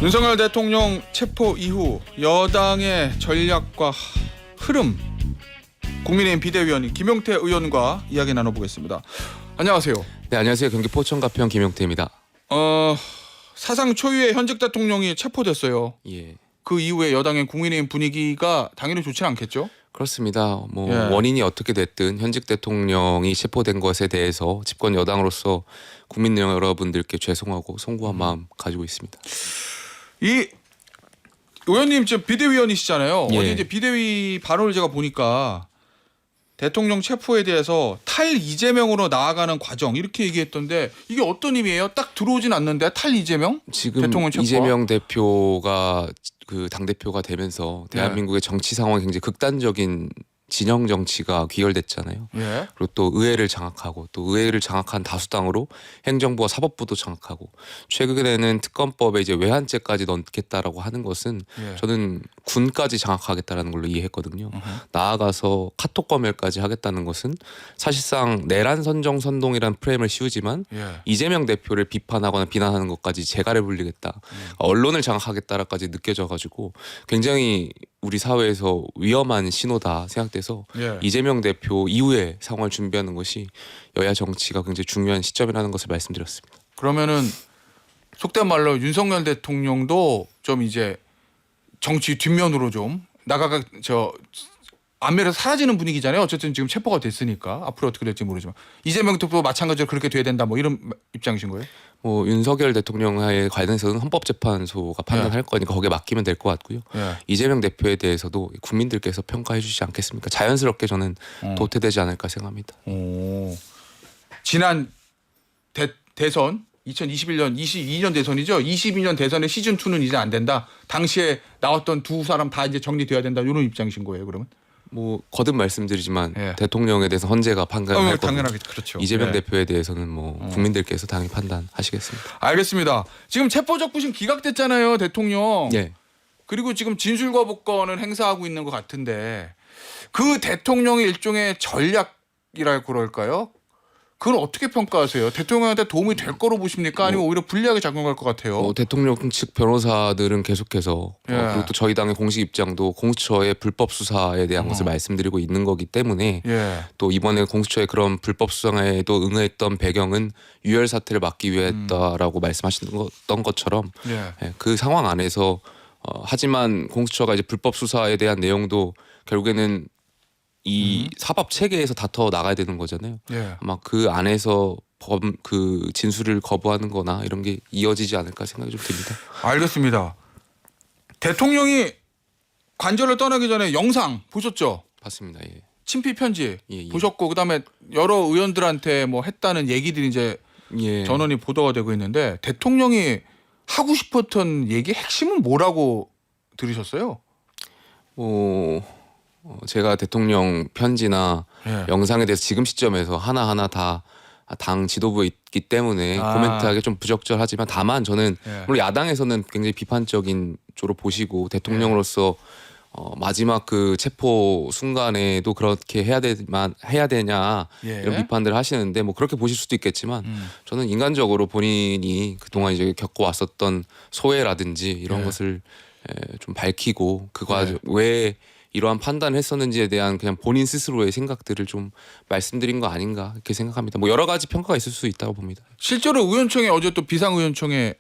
윤석열 대통령 체포 이후 여당의 전략과 흐름, 국민의힘 비대위원 김용태 의원과 이야기 나눠보겠습니다. 안녕하세요. 네, 안녕하세요. 경기 포천가평 김용태입니다. 사상 초유의 현직 대통령이 체포됐어요. 예, 그 이후에 여당의 국민의힘 분위기가 당연히 좋지는 않겠죠? 그렇습니다. 예. 원인이 어떻게 됐든 현직 대통령이 체포된 것에 대해서 집권 여당으로서 국민 여러분들께 죄송하고 송구한 마음 가지고 있습니다. 이 의원님 지금 비대위원이시잖아요. 예. 어제 이제 비대위 발언을 제가 보니까 대통령 체포에 대해서 탈 이재명으로 나아가는 과정 이렇게 얘기했던데 이게 어떤 의미예요? 딱 들어오진 않는데 탈 이재명? 지금 대통령 체포와? 이재명 대표가 그 당대표가 되면서 대한민국의 정치 상황이 굉장히 극단적인 진영 정치가 귀결됐잖아요. 예. 그리고 또 의회를 장악하고 또 의회를 장악한 다수당으로 행정부와 사법부도 장악하고 최근에는 특검법에 이제 외환죄까지 넣겠다라고 하는 것은 예. 저는 군까지 장악하겠다라는 걸로 이해했거든요. 나아가서 카톡 검열까지 하겠다는 것은 사실상 내란 선정 선동이라는 프레임을 씌우지만 예. 이재명 대표를 비판하거나 비난하는 것까지 재갈을 불리겠다. 언론을 장악하겠다라까지 느껴져가지고 굉장히 우리 사회에서 위험한 신호다 생각돼서 예. 이재명 대표 이후의 상황을 준비하는 것이 여야 정치가 굉장히 중요한 시점이라는 것을 말씀드렸습니다. 그러면은 속된 말로 윤석열 대통령도 좀 이제 정치 뒷면으로 좀 나가가 안면에서 사라지는 분위기잖아요. 어쨌든 지금 체포가 됐으니까 앞으로 어떻게 될지 모르지만 이재명 대표도 마찬가지로 그렇게 돼야 된다 뭐 이런 입장이신 거예요? 윤석열 대통령에 관해서는 헌법재판소가 판단할 거니까 거기에 맡기면 될 것 같고요. 예. 이재명 대표에 대해서도 국민들께서 평가해 주시지 않겠습니까? 자연스럽게 저는 도태되지 않을까 생각합니다. 오. 지난 대선 2021년 22년 대선이죠. 22년 대선의 시즌 2는 이제 안 된다. 당시에 나왔던 두 사람 다 이제 정리돼야 된다. 이런 입장이신 거예요, 그러면? 거듭 말씀드리지만 예. 대통령에 대해서 헌재가 판단할 거고 당연하게 그렇죠. 이재명 예. 대표에 대해서는 국민들께서 당연히 판단하시겠습니다. 알겠습니다. 지금 체포적부심 기각됐잖아요, 대통령. 예. 그리고 지금 진술거부권은 행사하고 있는 것 같은데 그 대통령의 일종의 전략이랄 그럴까요? 그걸 어떻게 평가하세요? 대통령한테 도움이 될 거로 보십니까? 아니면 오히려 불리하게 작용할 것 같아요? 대통령 측 변호사들은 계속해서 예. 그리고 또 저희 당의 공식 입장도 공수처의 불법 수사에 대한 것을 말씀드리고 있는 거기 때문에 예. 또 이번에 공수처의 그런 불법 수사에도 응했던 배경은 유혈 사태를 막기 위했다라고 말씀하셨던 것처럼 예. 그 상황 안에서 하지만 공수처가 이제 불법 수사에 대한 내용도 결국에는 이 사법 체계에서 다퉈 나가야 되는 거잖아요. 예. 아마 그 안에서 그 진술을 거부하는 거나 이런 게 이어지지 않을까 생각이 좀 듭니다. 알겠습니다. 대통령이 관저를 떠나기 전에 영상 보셨죠? 봤습니다. 예. 친필 편지 예. 보셨고 그다음에 여러 의원들한테 뭐 했다는 얘기들이 이제 예. 전원이 보도가 되고 있는데 대통령이 하고 싶었던 얘기 핵심은 뭐라고 들으셨어요? 제가 대통령 편지나 예. 영상에 대해서 지금 시점에서 하나하나 다 당 지도부에 있기 때문에 코멘트하기 좀 부적절하지만 다만 저는 예. 물론 야당에서는 굉장히 비판적인 쪽으로 보시고 대통령으로서 마지막 그 체포 순간에도 그렇게 해야 되냐 예. 이런 비판들을 하시는데 그렇게 보실 수도 있겠지만 저는 인간적으로 본인이 그동안 이제 겪어왔었던 소외라든지 이런 예. 것을 좀 밝히고 그 과정 왜 이러한 판단을 했었는지에 대한 그냥 본인 스스로의 생각들을 좀 말씀드린 거 아닌가 이렇게 생각합니다. 여러 가지 평가가 있을 수 있다고 봅니다. 실제로 의원총회 어제 또 비상의원총회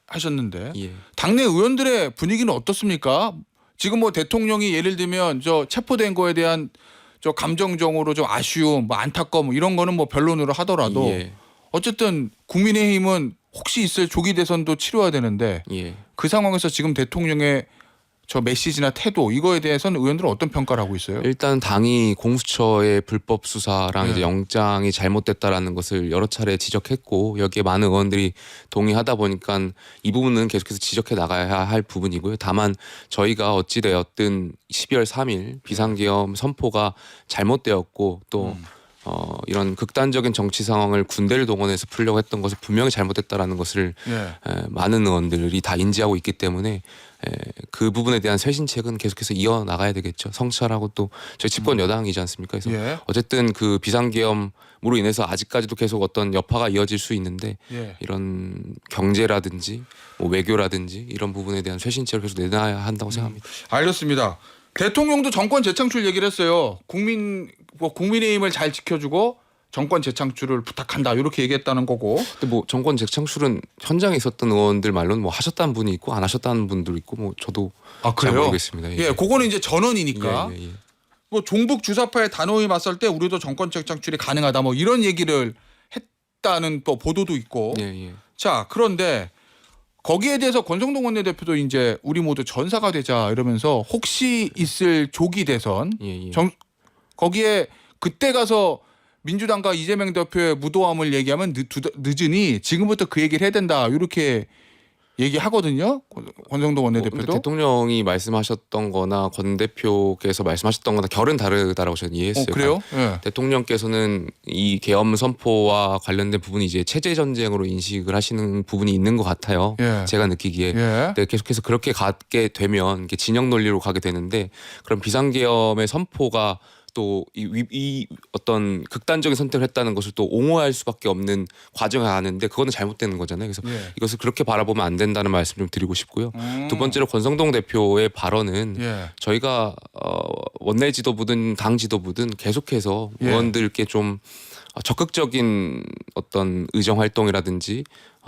하셨는데 예. 당내 의원들의 분위기는 어떻습니까? 지금 대통령이 예를 들면 체포된 거에 대한 감정적으로 좀 아쉬움, 안타까움 이런 거는 변론으로 하더라도 예. 어쨌든 국민의힘은 혹시 있을 조기 대선도 치러야 되는데 예. 그 상황에서 지금 대통령의 메시지나 태도 이거에 대해서는 의원들은 어떤 평가를 하고 있어요? 일단 당이 공수처의 불법 수사랑 네. 이제 영장이 잘못됐다라는 것을 여러 차례 지적했고 여기에 많은 의원들이 동의하다 보니까 이 부분은 계속해서 지적해 나가야 할 부분이고요. 다만 저희가 어찌되었든 12월 3일 비상계엄 선포가 잘못되었고 또 이런 극단적인 정치 상황을 군대를 동원해서 풀려고 했던 것을 분명히 잘못했다라는 것을 많은 의원들이 다 인지하고 있기 때문에 그 부분에 대한 쇄신책은 계속해서 이어나가야 되겠죠. 성찰하고 또 저희 집권 여당이지 않습니까? 그래서 어쨌든 그 비상계엄으로 인해서 아직까지도 계속 어떤 여파가 이어질 수 있는데 이런 경제라든지 뭐 외교라든지 이런 부분에 대한 쇄신책을 계속 내놔야 한다고 생각합니다. 알겠습니다. 대통령도 정권 재창출 얘기를 했어요. 국민의힘을 잘 지켜주고 정권 재창출을 부탁한다 이렇게 얘기했다는 거고. 근데 뭐 정권 재창출은 현장에 있었던 의원들 말로는 뭐 하셨다는 분이 있고 안 하셨다는 분도 있고 뭐 저도 잘 모르겠습니다. 예, 그거는 이제 전원이니까. 예. 뭐 종북 주사파의 단호히 맞설 때 우리도 정권 재창출이 가능하다 뭐 이런 얘기를 했다는 또 보도도 있고. 자, 그런데 거기에 대해서 권성동 원내대표도 이제 우리 모두 전사가 되자 이러면서 혹시 있을 조기 대선 거기에 그때 가서 민주당과 이재명 대표의 무도함을 얘기하면 늦으니 지금부터 그 얘기를 해야 된다 이렇게 얘기하거든요. 권성동 원내대표도. 대통령이 말씀하셨던 거나 권 대표께서 말씀하셨던 거나 결은 다르다라고 저는 이해했어요. 그래요? 예. 대통령께서는 이 계엄 선포와 관련된 부분이 이제 체제 전쟁으로 인식을 하시는 부분이 있는 것 같아요. 제가 느끼기에. 근데 계속해서 그렇게 가게 되면 이게 진영 논리로 가게 되는데 그럼 비상계엄의 선포가 또 이 어떤 극단적인 선택을 했다는 것을 또 옹호할 수밖에 없는 과정에 가는데 그거는 잘못되는 거잖아요. 그래서 이것을 그렇게 바라보면 안 된다는 말씀 좀 드리고 싶고요. 두 번째로 권성동 대표의 발언은 저희가 원내 지도부든 당 지도부든 계속해서 의원들께 좀 적극적인 어떤 의정 활동이라든지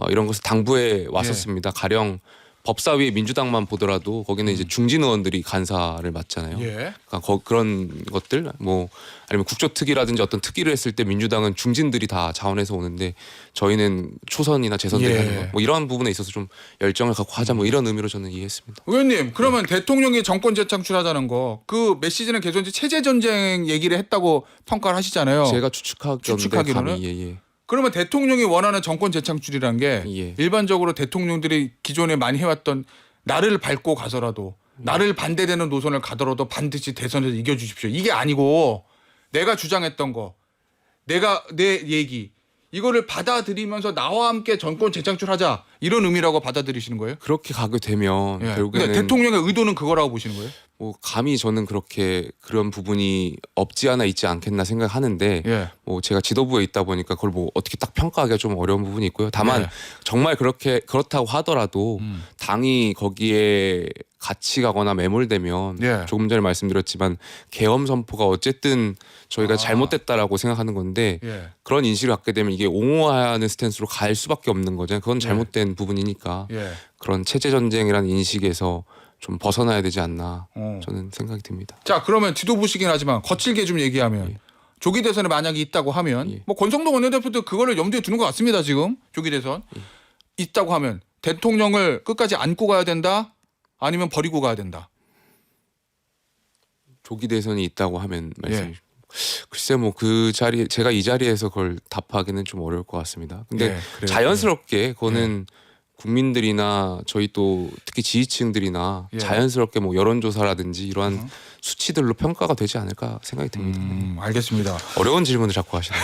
이런 것을 당부해 왔었습니다. 가령 법사위에 민주당만 보더라도 거기는 이제 중진 의원들이 간사를 맡잖아요. 그러니까 그런 것들 뭐 아니면 국조특위라든지 어떤 특위를 했을 때 민주당은 중진들이 다 자원해서 오는데 저희는 초선이나 재선들이 하는 거 뭐 이런 부분에 있어서 좀 열정을 갖고 하자 뭐 이런 의미로 저는 이해했습니다. 의원님 그러면 대통령이 정권 재창출하자는 거 그 메시지는 계속 이제 체제 전쟁 얘기를 했다고 평가를 하시잖아요. 제가 추측하기로는 그러면 대통령이 원하는 정권 재창출이라는 게 일반적으로 대통령들이 기존에 많이 해왔던 나를 밟고 가서라도 나를 반대되는 노선을 가더라도 반드시 대선에서 이겨주십시오. 이게 아니고 내가 주장했던 거 내 얘기 이거를 받아들이면서 나와 함께 정권 재창출하자 이런 의미라고 받아들이시는 거예요? 그렇게 가게 되면 결국에는 그러니까 대통령의 의도는 그거라고 보시는 거예요? 뭐 감히 저는 그런 부분이 없지 않아 있지 않겠나 생각하는데 뭐 제가 지도부에 있다 보니까 그걸 뭐 어떻게 딱 평가하기가 좀 어려운 부분이 있고요. 다만 정말 그렇다고 하더라도 당이 거기에 같이 가거나 매몰되면 조금 전에 말씀드렸지만 계엄 선포가 어쨌든 저희가 잘못됐다라고 생각하는 건데 그런 인식을 갖게 되면 이게 옹호하는 스탠스로 갈 수밖에 없는 거잖아요. 그건 잘못된 부분이니까 그런 체제 전쟁이라는 인식에서 좀 벗어나야 되지 않나 저는 생각이 듭니다. 자, 그러면 지도부시긴 하지만 거칠게 좀 얘기하면 조기 대선에 만약에 있다고 하면 뭐 권성동 원내대표도 그거를 염두에 두는 것 같습니다. 지금 조기 대선 있다고 하면 대통령을 끝까지 안고 가야 된다 아니면 버리고 가야 된다. 조기 대선이 있다고 하면 글쎄 뭐 그 자리 제가 이 자리에서 그걸 답하기는 좀 어려울 것 같습니다. 근데 자연스럽게 그거는 국민들이나 저희 또 특히 지지층들이나 자연스럽게 뭐 여론조사라든지 이러한 수치들로 평가가 되지 않을까 생각이 듭니다. 알겠습니다. 어려운 질문을 자꾸 하시네요.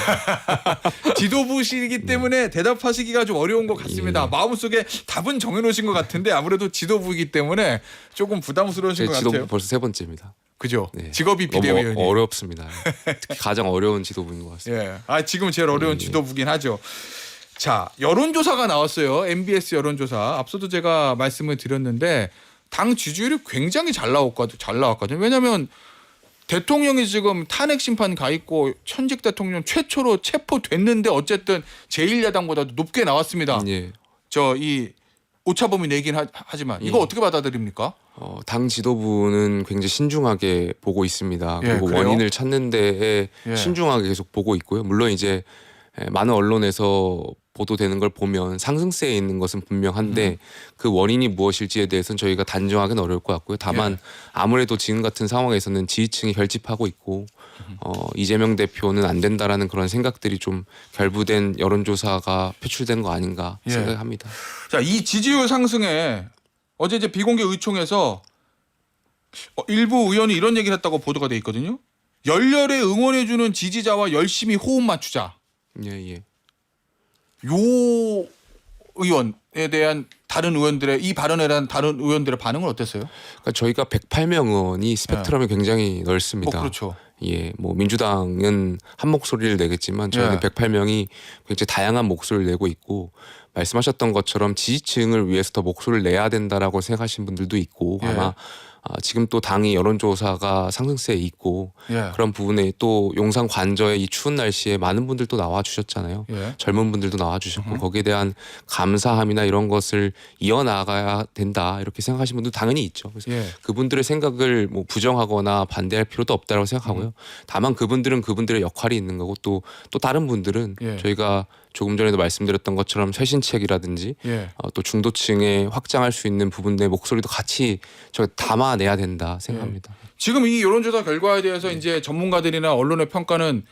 지도부시기 때문에 대답하시기가 좀 어려운 것 같습니다. 마음속에 답은 정해놓으신 것 같은데 아무래도 지도부이기 때문에 조금 부담스러우신 것 지도부 같아요. 벌써 세 번째입니다. 그죠? 직업이 비대위원이 너무 어렵습니다. 특히 가장 어려운 지도부인 것 같습니다. 지금 제일 어려운 지도부긴 하죠. 자, 여론조사가 나왔어요. MBS 여론조사. 앞서도 제가 말씀을 드렸는데 당 지지율이 굉장히 잘 나왔거든요. 왜냐하면 대통령이 지금 탄핵 심판 가 있고 현직 대통령 최초로 체포됐는데 어쨌든 제1야당보다도 높게 나왔습니다. 저 이 오차범위 내긴 하지만 이거 어떻게 받아들입니까? 당 지도부는 굉장히 신중하게 보고 있습니다. 그리고 원인을 찾는 데에 신중하게 계속 보고 있고요. 물론 이제 많은 언론에서 보도되는 걸 보면 상승세에 있는 것은 분명한데 그 원인이 무엇일지에 대해서는 저희가 단정하기는 어려울 것 같고요. 다만 아무래도 지금 같은 상황에서는 지지층이 결집하고 있고 이재명 대표는 안 된다라는 그런 생각들이 좀 결부된 여론조사가 표출된 거 아닌가 생각합니다. 자, 이 지지율 상승에 어제 이제 비공개 의총에서 일부 의원이 이런 얘기를 했다고 보도가 돼 있거든요. 열렬히 응원해주는 지지자와 열심히 호흡 맞추자. 예. 요 의원에 대한 다른 의원들의 이 발언에 대한 다른 의원들의 반응은 어땠어요? 그러니까 저희가 108명 의원이 스펙트럼이 굉장히 넓습니다. 그렇죠. 예, 뭐 민주당은 한 목소리를 내겠지만 저희는 108명이 굉장히 다양한 목소리를 내고 있고 말씀하셨던 것처럼 지지층을 위해서 더 목소리를 내야 된다라고 생각하시는 분들도 있고 아마 지금 또 당이 여론조사가 상승세에 있고 그런 부분에 또 용산 관저에 이 추운 날씨에 많은 분들 또 나와주셨잖아요. 젊은 분들도 나와주셨고 거기에 대한 감사함이나 이런 것을 이어나가야 된다 이렇게 생각하시는 분도 당연히 있죠. 그래서 그분들의 생각을 뭐 부정하거나 반대할 필요도 없다고 생각하고요. 다만 그분들은 그분들의 역할이 있는 거고 또 다른 분들은 저희가 조금 전에도 말씀드렸던 것처럼 쇄신책이라든지 또 중도층에 확장할 수 있는 부분의 목소리도 같이 저희 담아내야 된다 생각합니다. 지금 이 여론조사 결과에 대해서 이제 전문가들이나 언론의 평가는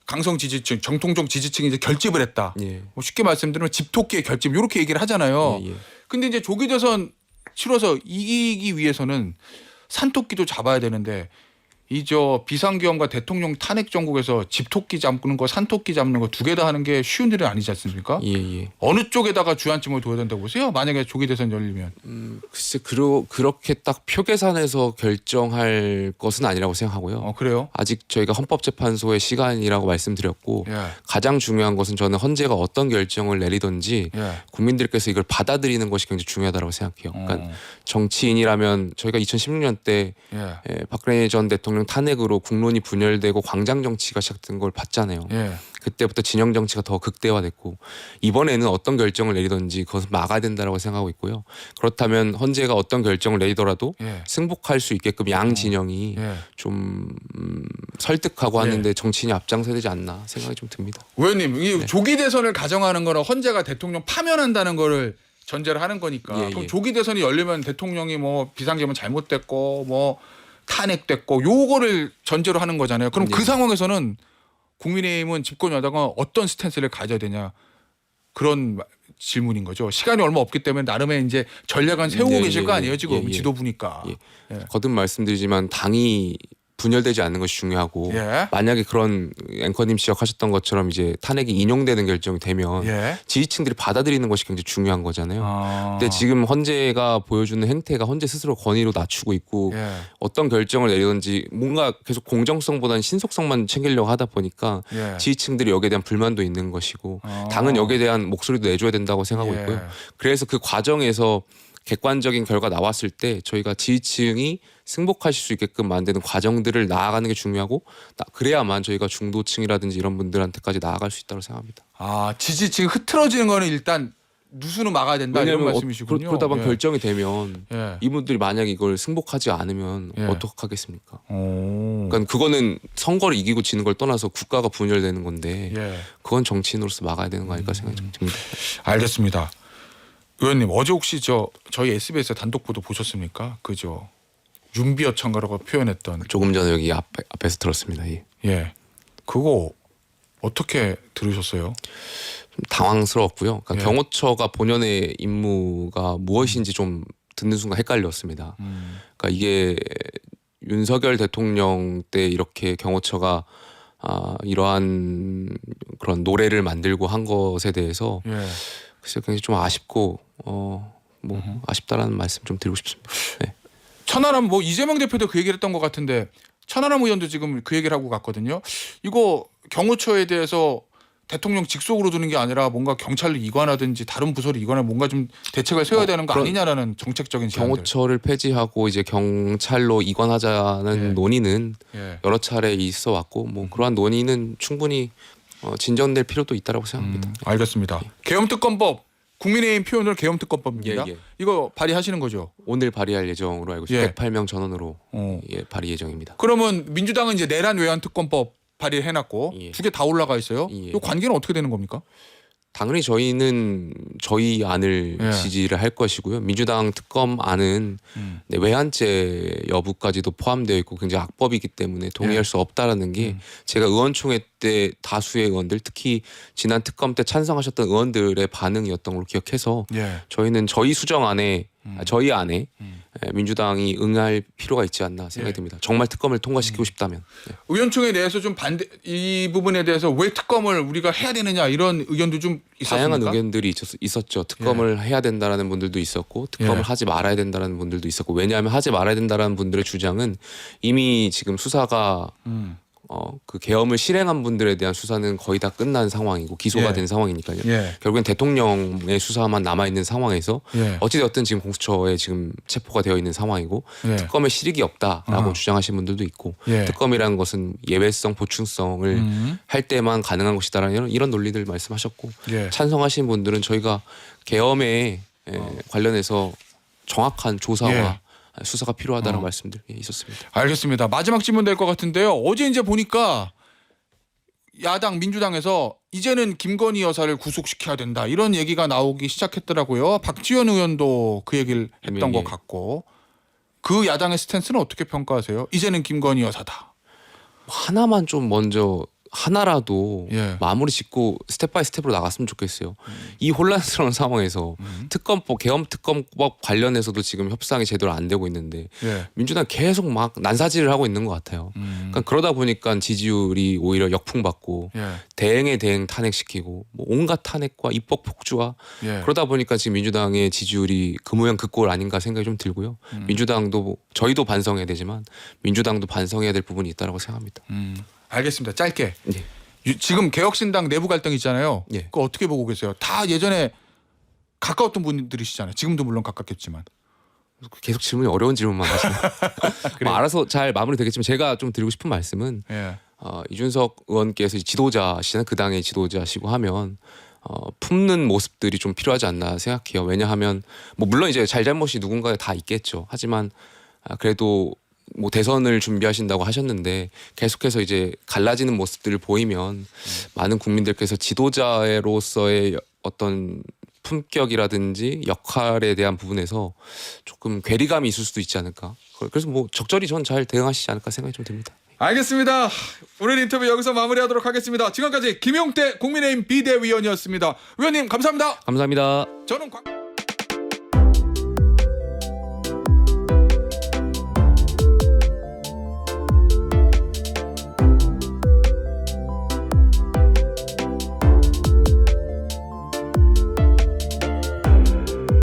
강성 지지층, 정통적 지지층이 이제 결집을 했다. 뭐 쉽게 말씀드리면 집토끼의 결집 이렇게 얘기를 하잖아요. 근데 이제 조기 대선 치러서 이기기 위해서는 산토끼도 잡아야 되는데 이 비상계엄과 대통령 탄핵 정국에서 집토끼 잡는 거 산토끼 잡는 거 두 개 다 하는 게 쉬운 일은 아니지 않습니까? 어느 쪽에다가 주안점을 둬야 된다고 보세요? 만약에 조기 대선 열리면. 글쎄 그렇게 딱 표 계산해서 결정할 것은 아니라고 생각하고요. 그래요? 아직 저희가 헌법재판소의 시간이라고 말씀드렸고 가장 중요한 것은 저는 헌재가 어떤 결정을 내리든지 국민들께서 이걸 받아들이는 것이 굉장히 중요하다고 생각해요. 그러니까 정치인이라면 저희가 2016년 때 박근혜 전 대통령 탄핵으로 국론이 분열되고 광장 정치가 시작된 걸 봤잖아요. 그때부터 진영 정치가 더 극대화됐고 이번에는 어떤 결정을 내리든지 그것을 막아야 된다고 생각하고 있고요. 그렇다면 헌재가 어떤 결정을 내리더라도 승복할 수 있게끔 양 진영이 좀 설득하고 하는데 정치인이 앞장서야 되지 않나 생각이 좀 듭니다. 의원님, 이 조기 대선을 가정하는 거는 헌재가 대통령 파면한다는 거를 전제를 하는 거니까 그럼 조기 대선이 열리면 대통령이 뭐 비상계엄은 잘못됐고 뭐 탄핵됐고 요거를 전제로 하는 거잖아요. 그럼 그 상황에서는 국민의힘은 집권 여당은 어떤 스탠스를 가져야 되냐 그런 질문인 거죠. 시간이 얼마 없기 때문에 나름의 이제 전략은 세우고 계실 거 아니에요 지금 지도부니까. 거듭 말씀드리지만 당이 분열되지 않는 것이 중요하고 만약에 그런 앵커님 지적하셨던 것처럼 이제 탄핵이 인용되는 결정이 되면 지지층들이 받아들이는 것이 굉장히 중요한 거잖아요. 근데 지금 헌재가 보여주는 행태가 헌재 스스로 권위로 낮추고 있고 어떤 결정을 내리든지 뭔가 계속 공정성보다는 신속성만 챙기려고 하다 보니까 지지층들이 여기에 대한 불만도 있는 것이고 당은 여기에 대한 목소리도 내줘야 된다고 생각하고 있고요. 그래서 그 과정에서 객관적인 결과 나왔을 때 저희가 지지층이 승복하실 수 있게끔 만드는 과정들을 나아가는 게 중요하고 그래야만 저희가 중도층이라든지 이런 분들한테까지 나아갈 수 있다고 생각합니다. 지지층이 흐트러지는 거는 일단 누수는 막아야 된다 이런 말씀이시군요. 그러다 보면 결정이 되면 이분들이 만약에 이걸 승복하지 않으면 어떡하겠습니까? 그러니까 그거는 선거를 이기고 지는 걸 떠나서 국가가 분열되는 건데 그건 정치인으로서 막아야 되는 거 아닐까 생각이 듭니다. 알겠습니다. 의원님 어제 혹시 저희 SBS 단독 보도 보셨습니까? 그죠? 윤비어 청가라고 표현했던 조금 전에 여기 앞에서 들었습니다. 그거 어떻게 들으셨어요? 좀 당황스러웠고요. 그러니까 경호처가 본연의 임무가 무엇인지 좀 듣는 순간 헷갈렸습니다. 그러니까 이게 윤석열 대통령 때 이렇게 경호처가 이러한 그런 노래를 만들고 한 것에 대해서 글쎄요, 굉장히 좀 아쉽고 아쉽다라는 말씀 좀 드리고 싶습니다. 천하람 뭐 이재명 대표도 그 얘기를 했던 것 같은데 천하람 의원도 지금 그 얘기를 하고 갔거든요. 이거 경호처에 대해서 대통령 직속으로 두는 게 아니라 뭔가 경찰로 이관하든지 다른 부서로 이관하면 뭔가 좀 대책을 세워야 되는 거 아니냐라는 정책적인 제안들. 경호처를 폐지하고 이제 경찰로 이관하자는 논의는 여러 차례 있어 왔고 뭐 그러한 논의는 충분히 진전될 필요도 있다라고 생각합니다. 알겠습니다. 계엄특검법 국민의힘 표현으로 계엄특검법입니다. 이거 발의하시는 거죠? 오늘 발의할 예정으로 알고 있습니다. 108명 전원으로 발의 예정입니다. 그러면 민주당은 이제 내란 외환특검법 발의를 해놨고 두 개 다 올라가 있어요. 이 관계는 어떻게 되는 겁니까? 당연히 저희는 저희 안을 지지를 할 것이고요. 민주당 특검안은 외환죄 여부까지도 포함되어 있고 굉장히 악법이기 때문에 동의할 수 없다라는 게 제가 의원총회 때 다수의 의원들 특히 지난 특검 때 찬성하셨던 의원들의 반응이었던 걸로 기억해서 저희는 저희 수정안에 저희 안에 민주당이 응할 필요가 있지 않나 생각이 듭니다. 정말 특검을 통과시키고 싶다면. 의원총회 내에서 좀 반대 이 부분에 대해서 왜 특검을 우리가 해야 되느냐 이런 의견도 좀 있었습니까? 다양한 의견들이 있었죠. 특검을 해야 된다라는 분들도 있었고 특검을 하지 말아야 된다라는 분들도 있었고 왜냐하면 하지 말아야 된다라는 분들의 주장은 이미 지금 수사가 그 계엄을 실행한 분들에 대한 수사는 거의 다 끝난 상황이고 기소가 된 상황이니까요. 결국엔 대통령의 수사만 남아 있는 상황에서 어찌되었든 지금 공수처에 지금 체포가 되어 있는 상황이고 특검에 실익이 없다라고 주장하시는 분들도 있고 특검이라는 것은 예외성, 보충성을 할 때만 가능한 것이다라는 이런 논리들 말씀하셨고 찬성하시는 분들은 저희가 계엄에 관련해서 정확한 조사와 수사가 필요하다는 말씀들 있었습니다. 알겠습니다. 마지막 질문 될 것 같은데요. 어제 이제 보니까 야당 민주당에서 이제는 김건희 여사를 구속시켜야 된다 이런 얘기가 나오기 시작했더라고요. 박지원 의원도 그 얘기를 했던 것 같고 그 야당의 스탠스는 어떻게 평가하세요? 이제는 김건희 여사다. 하나만 좀 먼저 하나라도 마무리 짓고 스텝 바이 스텝으로 나갔으면 좋겠어요. 이 혼란스러운 상황에서 특검법, 계엄 특검법 관련해서도 지금 협상이 제대로 안 되고 있는데 민주당 계속 막 난사질을 하고 있는 것 같아요. 그러니까 그러다 보니까 지지율이 오히려 역풍받고 대행에 대행 탄핵시키고 뭐 온갖 탄핵과 입법 폭주와 그러다 보니까 지금 민주당의 지지율이 그 모양 그 꼴 아닌가 생각이 좀 들고요. 민주당도 저희도 반성해야 되지만 민주당도 반성해야 될 부분이 있다고 생각합니다. 알겠습니다. 짧게. 지금 개혁신당 내부 갈등 있잖아요. 그거 어떻게 보고 계세요? 다 예전에 가까웠던 분들이시잖아요. 지금도 물론 가깝겠지만. 계속 질문이 어려운 질문만 하시네요. 뭐 알아서 잘 마무리되겠지만 제가 좀 드리고 싶은 말씀은 이준석 의원께서 지도자시나 그 당의 지도자시고 하면 품는 모습들이 좀 필요하지 않나 생각해요. 왜냐하면 뭐 물론 이제 잘잘못이 누군가에 다 있겠죠. 하지만 그래도 뭐 대선을 준비하신다고 하셨는데 계속해서 이제 갈라지는 모습들을 보이면 많은 국민들께서 지도자로서의 어떤 품격이라든지 역할에 대한 부분에서 조금 괴리감이 있을 수도 있지 않을까. 그래서 뭐 적절히 전 잘 대응하시지 않을까 생각이 좀 듭니다. 알겠습니다. 오늘 인터뷰 여기서 마무리하도록 하겠습니다. 지금까지 김용태 국민의힘 비대위원이었습니다. 의원님 감사합니다. 감사합니다. 저는